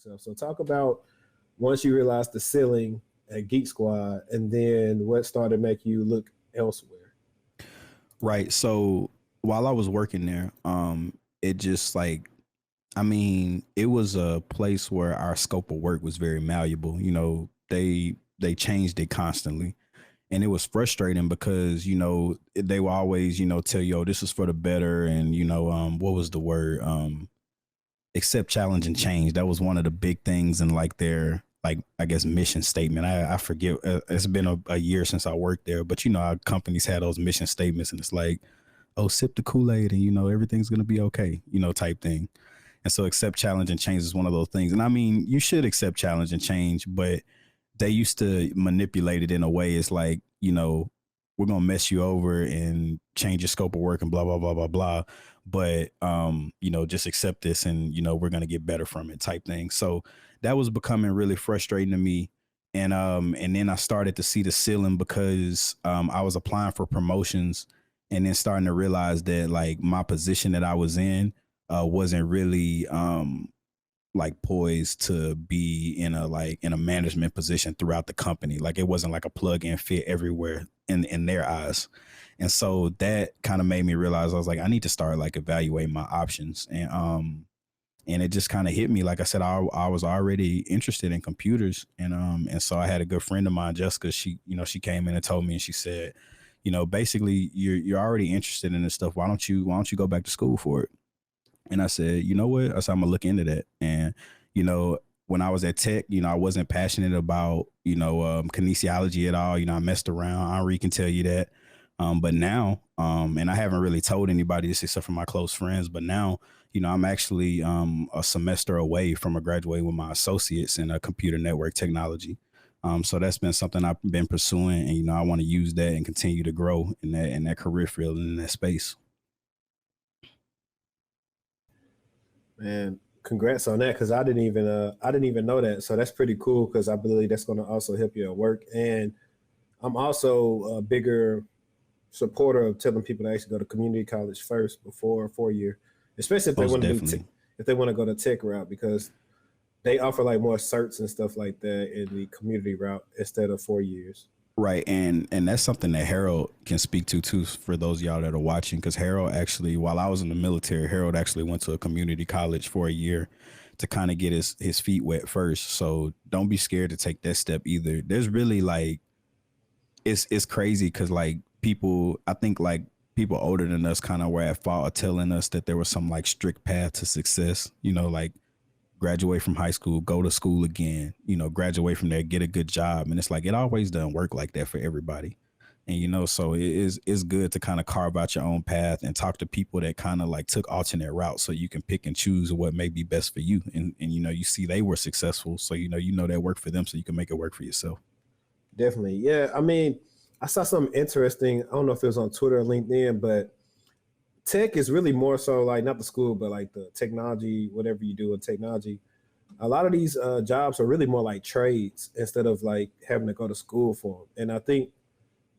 yourself. So talk about once you realized the ceiling at Geek Squad, and then what started making you look elsewhere. Right. So while I was working there, it just like, I mean, it was a place where our scope of work was very malleable. They changed it constantly, and it was frustrating because they will always tell you, oh, this is for the better, and what was the word, accept challenge and change. That was one of the big things in like their, like, I guess, mission statement. I forget, it's been a year since I worked there, but our companies had those mission statements, and it's like, oh, sip the Kool-Aid and everything's gonna be okay, type thing. And so accept challenge and change is one of those things. And I mean, you should accept challenge and change, but they used to manipulate it in a way. It's like, we're gonna mess you over and change your scope of work and blah blah blah blah blah. But just accept this, and we're gonna get better from it, type thing. So that was becoming really frustrating to me. And then I started to see the ceiling because I was applying for promotions, and then starting to realize that like my position that I was in wasn't really like poised to be in a management position throughout the company. Like it wasn't like a plug in fit everywhere in their eyes. And so that kind of made me realize, I was like, I need to start like evaluating my options. And it just kind of hit me. Like I said, I was already interested in computers, and so I had a good friend of mine, Jessica. She came in and told me, and she said, basically you're already interested in this stuff. Why don't you go back to school for it? And I said, you know what? I said, I'm gonna look into that. And, when I was at Tech, I wasn't passionate about, kinesiology at all. I messed around. Henri can tell you that. But now, and I haven't really told anybody this except for my close friends, but now, I'm actually a semester away from graduating with my associates in computer network technology. So that's been something I've been pursuing, and, I want to use that and continue to grow in that career field and in that space. Man, congrats on that, because I didn't even know that. So that's pretty cool, because I believe that's going to also help you at work. And I'm also a bigger supporter of telling people to actually go to community college first before a 4 year, especially if they Most want to definitely. if they want to go to tech route, because they offer like more certs and stuff like that in the community route instead of 4 years. Right, and that's something that Harold can speak to too, for those of y'all that are watching, because Harold actually, while I was in the military, Harold actually went to a community college for a year to kind of get his feet wet first. So don't be scared to take that step either. There's really like, it's crazy because like people, I think like people older than us kind of were at fault of telling us that there was some like strict path to success. Like graduate from high school, go to school again, graduate from there, get a good job. And it's like, it always doesn't work like that for everybody. And, so it's good to kind of carve out your own path and talk to people that kind of like took alternate routes, so you can pick and choose what may be best for you. And you see they were successful. So, that worked for them, so you can make it work for yourself. Definitely. Yeah. I mean, I saw something interesting. I don't know if it was on Twitter or LinkedIn, but tech is really more so like not the school, but like the technology, whatever you do in technology. A lot of these jobs are really more like trades instead of like having to go to school for them. And I think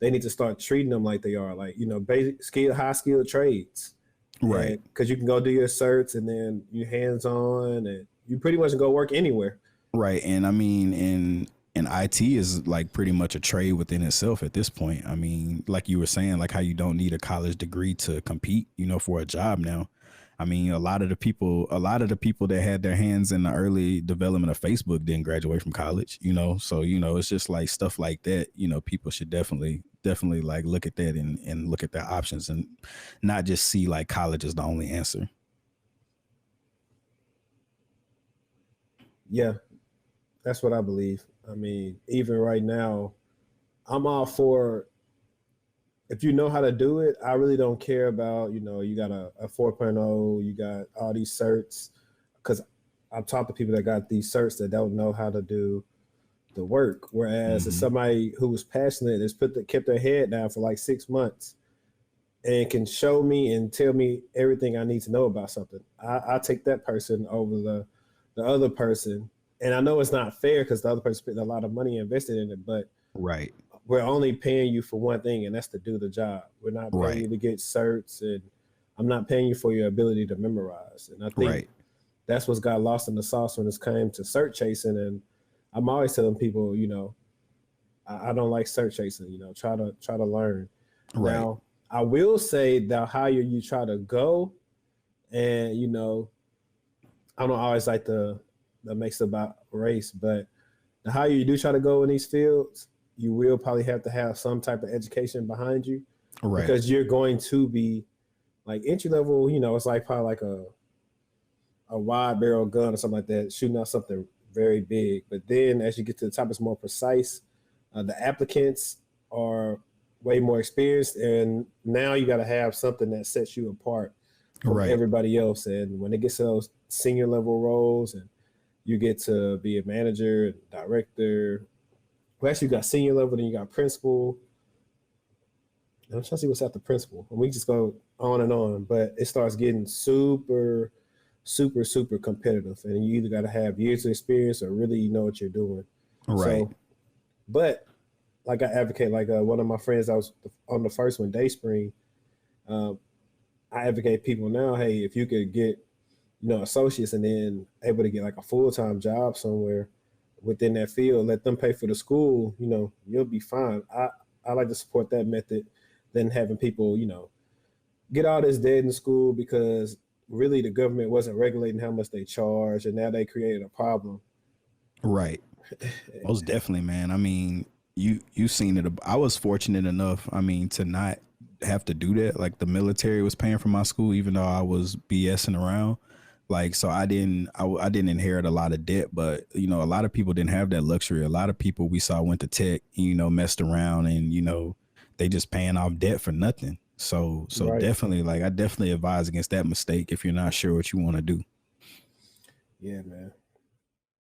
they need to start treating them like they are, like, basic skill, high skilled trades. Right. And because you can go do your certs, and then you hands on, and you pretty much can go work anywhere. Right. And I mean, and IT is like pretty much a trade within itself at this point. I mean, like you were saying, like how you don't need a college degree to compete, for a job now. I mean, a lot of the people that had their hands in the early development of Facebook didn't graduate from college, So, it's just like stuff like that, people should definitely like look at that and look at their options, and not just see like college as the only answer. Yeah, that's what I believe. I mean, even right now, I'm all for, if you know how to do it. I really don't care about, you got a 4.0, you got all these certs, because I've talked to people that got these certs that don't know how to do the work. Whereas if Mm-hmm. somebody who was passionate has kept their head down for like 6 months and can show me and tell me everything I need to know about something, I take that person over the other person. And I know it's not fair, because the other person spent a lot of money invested in it, but Right. we're only paying you for one thing, and that's to do the job. We're not paying Right. you to get certs, and I'm not paying you for your ability to memorize. And I think Right. that's what's got lost in the sauce when it's came to cert chasing. And I'm always telling people, you know, I don't like cert chasing. You know, try to learn. Right. Now, I will say the higher you try to go, and you know, I don't always like the makes it about race, but the higher you do try to go in these fields, you will probably have to have some type of education behind you, Right. because you're going to be like entry level. You know, it's like probably like a wide barrel gun or something like that, shooting out something very big. But then as you get to the top, it's more precise. The applicants are way more experienced, and now you got to have something that sets you apart from Right. everybody else. And when it gets to those senior level roles, and you get to be a manager, director. Well, actually, you got senior level, then you got principal. I'm trying to see what's after principal. And we just go on and on, but it starts getting super, super, super competitive. And you either got to have years of experience or really know what you're doing. Right. So, but like I advocate, like one of my friends, I was on the first one, Dayspring. I advocate people now, hey, if you could get, you know, associates and then able to get like a full-time job somewhere within that field, let them pay for the school, you know, you'll be fine. I like to support that method than having people, you know, get all this debt in school because really the government wasn't regulating how much they charge, and now they created a problem. Right. Most definitely, man. I mean, you seen it. I was fortunate enough, I mean, to not have to do that. Like the military was paying for my school, even though I was BSing around. Like, so I didn't inherit a lot of debt, but you know, a lot of people didn't have that luxury. A lot of people we saw went to tech, you know, messed around, and you know, they just paying off debt for nothing. So Right. definitely, like I definitely advise against that mistake if you're not sure what you want to do. Yeah, man.